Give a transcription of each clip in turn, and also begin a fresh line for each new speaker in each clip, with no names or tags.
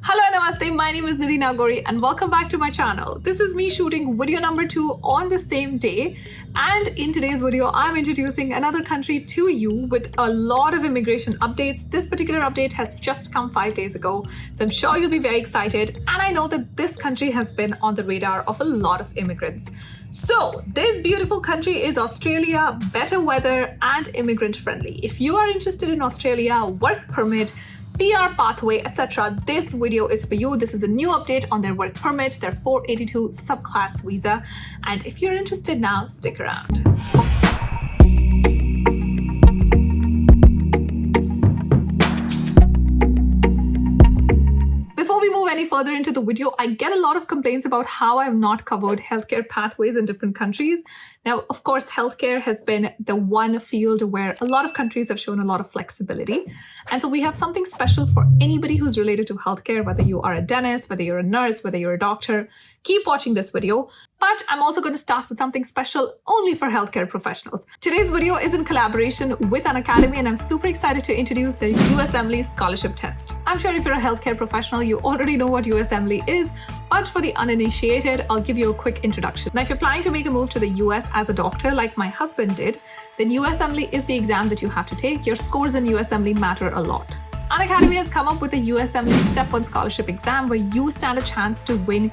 Hello, namaste. My name is Nidhi Nagori and welcome back to my channel. This is me shooting video number 2 on the same day. And in today's video, I'm introducing another country to you with a lot of immigration updates. This particular update has just come 5 days ago, so I'm sure you'll be very excited. And I know that this country has been on the radar of a lot of immigrants. So this beautiful country is Australia, better weather and immigrant friendly. If you are interested in Australia, work permit, PR pathway, etc. This video is for you. This is a new update on their work permit, their 482 subclass visa. And if you're interested now, stick around. Before we move any further into the video, I get a lot of complaints about how I've not covered healthcare pathways in different countries. Now, of course, healthcare has been the one field where a lot of countries have shown a lot of flexibility. And so we have something special for anybody who's related to healthcare, whether you are a dentist, whether you're a nurse, whether you're a doctor. Keep watching this video. But I'm also going to start with something special only for healthcare professionals. Today's video is in collaboration with an academy, and I'm super excited to introduce their USMLE scholarship test. I'm sure if you're a healthcare professional, you already know what USMLE is, but for the uninitiated, I'll give you a quick introduction. Now, if you're planning to make a move to the US as a doctor, like my husband did, then USMLE is the exam that you have to take. Your scores in USMLE matter a lot. An Academy has come up with a USMLE Step 1 scholarship exam where you stand a chance to win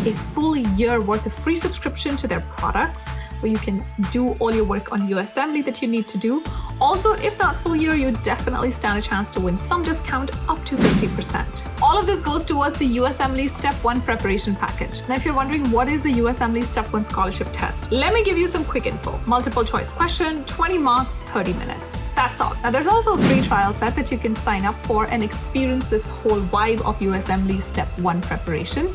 a full year worth of free subscription to their products, where you can do all your work on USMLE that you need to do. Also, if not full year, you definitely stand a chance to win some discount up to 50%. All of this goes towards the USMLE Step 1 preparation package. Now, if you're wondering what is the USMLE Step 1 scholarship test, let me give you some quick info. Multiple choice question, 20 marks, 30 minutes. That's all. Now, there's also a free trial set that you can sign up for and experience this whole vibe of USMLE Step 1 preparation.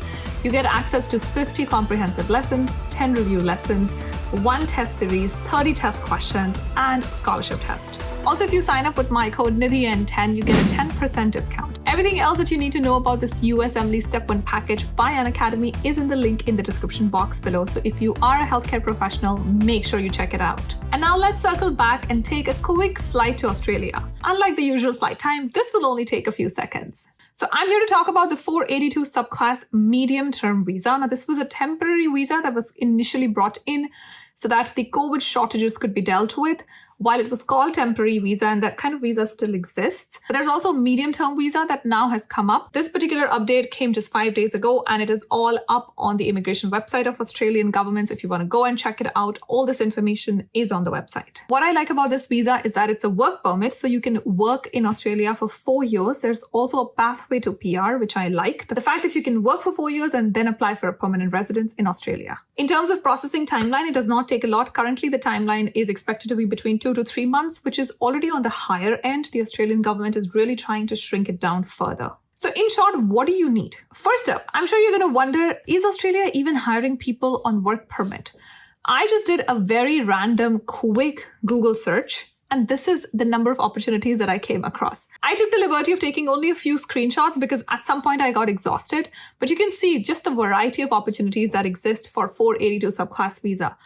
You get access to 50 comprehensive lessons, 10 review lessons, 1 test series, 30 test questions, and scholarship test. Also, if you sign up with my code NIDHIN10, you get a 10% discount. Everything else that you need to know about this USMLE Step 1 package by An Academy is in the link in the description box below. So if you are a healthcare professional, make sure you check it out. And now let's circle back and take a quick flight to Australia. Unlike the usual flight time, this will only take a few seconds. So I'm here to talk about the 482 subclass medium-term visa. Now, this was a temporary visa that was initially brought in so that the COVID shortages could be dealt with. While it was called temporary visa, and that kind of visa still exists, but there's also a medium-term visa that now has come up. This particular update came just 5 days ago, and it is all up on the immigration website of Australian government. So if you want to go and check it out, all this information is on the website. What I like about this visa is that it's a work permit, so you can work in Australia for 4 years. There's also a pathway to PR, which I like. The fact that you can work for 4 years and then apply for a permanent residence in Australia. In terms of processing timeline, it does not take a lot. Currently, the timeline is expected to be between 2 to 3 months, which is already on the higher end. The Australian government is really trying to shrink it down further. So in short, what do you need? First up, I'm sure you're going to wonder, is Australia even hiring people on work permit? I just did a very random, quick Google search, and this is the number of opportunities that I came across. I took the liberty of taking only a few screenshots because at some point I got exhausted, but you can see just the variety of opportunities that exist for 482 subclass visa.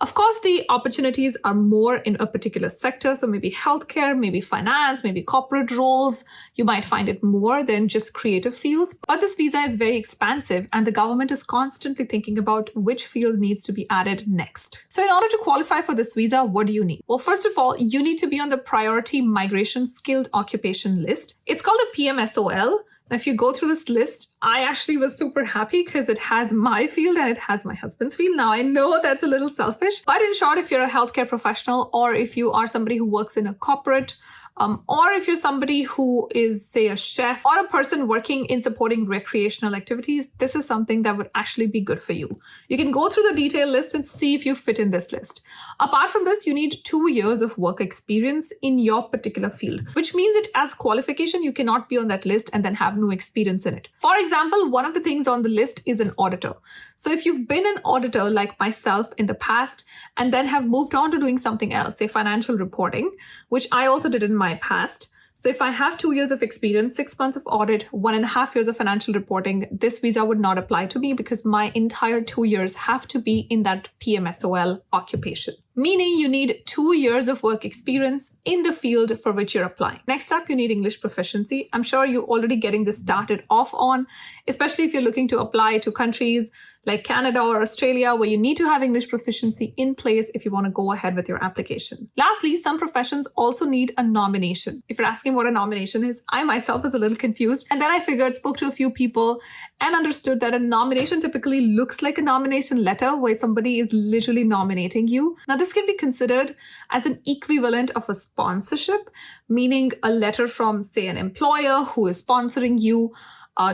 Of course, the opportunities are more in a particular sector. So maybe healthcare, maybe finance, maybe corporate roles. You might find it more than just creative fields. But this visa is very expansive, and the government is constantly thinking about which field needs to be added next. So in order to qualify for this visa, what do you need? Well, first of all, you need to be on the Priority Migration Skilled Occupation list. It's called the PMSOL. Now, if you go through this list, I actually was super happy because it has my field and it has my husband's field. Now, I know that's a little selfish, but in short, if you're a healthcare professional or if you are somebody who works in a corporate, or if you're somebody who is, say, a chef or a person working in supporting recreational activities, this is something that would actually be good for you. You can go through the detailed list and see if you fit in this list. Apart from this, you need 2 years of work experience in your particular field, which means that as qualification, you cannot be on that list and then have no experience in it. For example, one of the things on the list is an auditor. So if you've been an auditor like myself in the past and then have moved on to doing something else, say financial reporting, which I also did in my past, So if I have 2 years of experience, 6 months of audit, 1.5 years of financial reporting, this visa would not apply to me because my entire 2 years have to be in that PMSOL occupation. Meaning you need 2 years of work experience in the field for which you're applying. Next up, you need English proficiency. I'm sure you're already getting this started off on, especially if you're looking to apply to countries like Canada or Australia, where you need to have English proficiency in place if you want to go ahead with your application. Lastly, some professions also need a nomination. If you're asking what a nomination is, I myself was a little confused. And then I spoke to a few people and understood that a nomination typically looks like a nomination letter where somebody is literally nominating you. Now, this can be considered as an equivalent of a sponsorship, meaning a letter from, say, an employer who is sponsoring you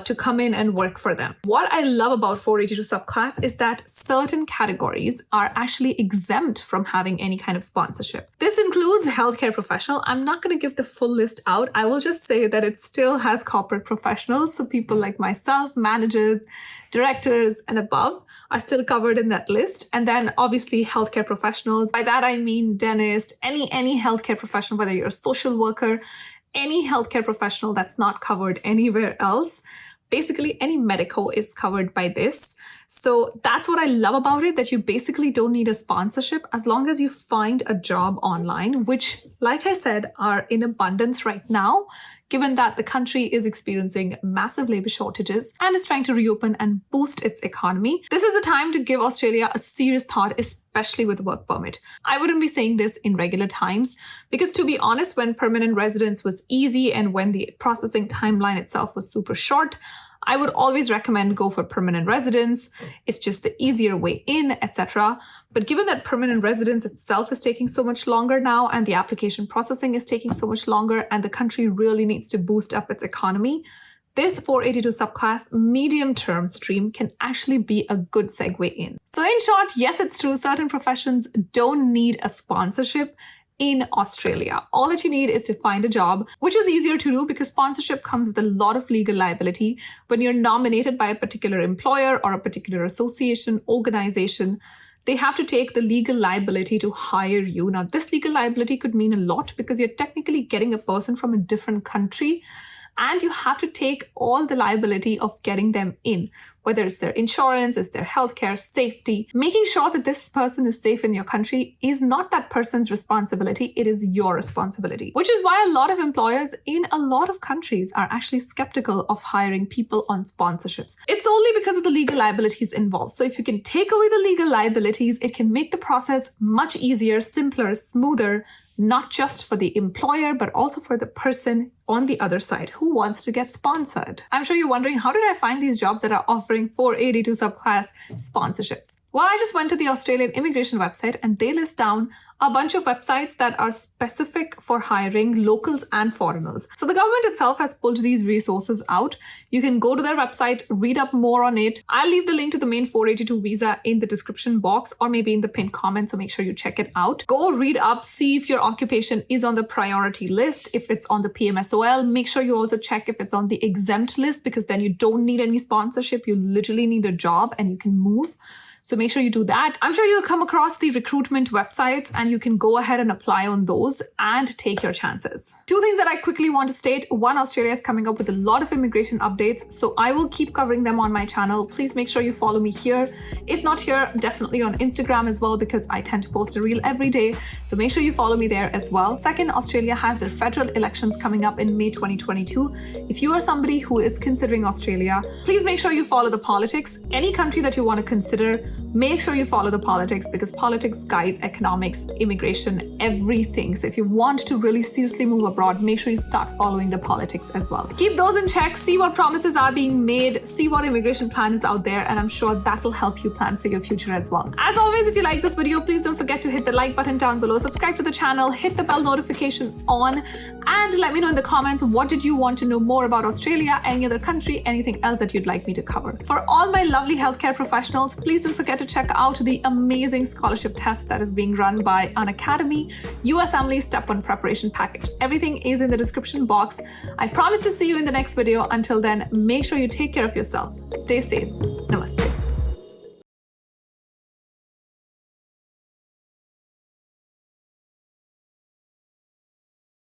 to come in and work for them. What I love about 482 subclass is that certain categories are actually exempt from having any kind of sponsorship. This includes healthcare professional. I'm not going to give the full list out. I will just say that it still has corporate professionals. So people like myself, managers, directors, and above are still covered in that list. And then obviously healthcare professionals. By that I mean dentist, any healthcare professional, whether you're a social worker, any healthcare professional that's not covered anywhere else. Basically, any medico is covered by this. So that's what I love about it, that you basically don't need a sponsorship as long as you find a job online, which, like I said, are in abundance right now, given that the country is experiencing massive labor shortages and is trying to reopen and boost its economy. This is the time to give Australia a serious thought, especially with work permit. I wouldn't be saying this in regular times because, to be honest, when permanent residence was easy and when the processing timeline itself was super short, I would always recommend go for permanent residence. It's just the easier way in, etc. But given that permanent residence itself is taking so much longer now and the application processing is taking so much longer and the country really needs to boost up its economy, this 482 subclass medium-term stream can actually be a good segue in. So in short, yes, it's true, certain professions don't need a sponsorship in Australia. All that you need is to find a job, which is easier to do because sponsorship comes with a lot of legal liability. When you're nominated by a particular employer or a particular association, organization, they have to take the legal liability to hire you. Now, this legal liability could mean a lot because you're technically getting a person from a different country and you have to take all the liability of getting them in, whether it's their insurance, it's their healthcare, safety. Making sure that this person is safe in your country is not that person's responsibility, it is your responsibility. Which is why a lot of employers in a lot of countries are actually skeptical of hiring people on sponsorships. It's only because of the legal liabilities involved. So if you can take away the legal liabilities, it can make the process much easier, simpler, smoother, not just for the employer, but also for the person on the other side who wants to get sponsored. I'm sure you're wondering, how did I find these jobs that are offering 482 subclass sponsorships? Well, I just went to the Australian immigration website and they list down a bunch of websites that are specific for hiring locals and foreigners. So the government itself has pulled these resources out. You can go to their website, read up more on it. I'll leave the link to the main 482 visa in the description box or maybe in the pinned comment, so make sure you check it out. Go read up, see if your occupation is on the priority list, if it's on the PMSOL. Make sure you also check if it's on the exempt list because then you don't need any sponsorship. You literally need a job and you can move. So make sure you do that. I'm sure you'll come across the recruitment websites and you can go ahead and apply on those and take your chances. Two things that I quickly want to state. One, Australia is coming up with a lot of immigration updates, so I will keep covering them on my channel. Please make sure you follow me here. If not here, definitely on Instagram as well because I tend to post a reel every day. So make sure you follow me there as well. Second, Australia has their federal elections coming up in May 2022. If you are somebody who is considering Australia, please make sure you follow the politics. Any country that you want to consider, make sure you follow the politics because politics guides economics, immigration, everything. So if you want to really seriously move abroad, make sure you start following the politics as well. Keep those in check, see what promises are being made, see what immigration plan is out there, and I'm sure that'll help you plan for your future as well. As always, if you like this video, please don't forget to hit the like button down below, subscribe to the channel, hit the bell notification on, and let me know in the comments what did you want to know more about Australia, any other country, anything else that you'd like me to cover. For all my lovely healthcare professionals, please don't forget to check out the amazing scholarship test that is being run by Unacademy, USMLE Step 1 Preparation Package. Everything is in the description box. I promise to see you in the next video. Until then, make sure you take care of yourself. Stay safe. Namaste.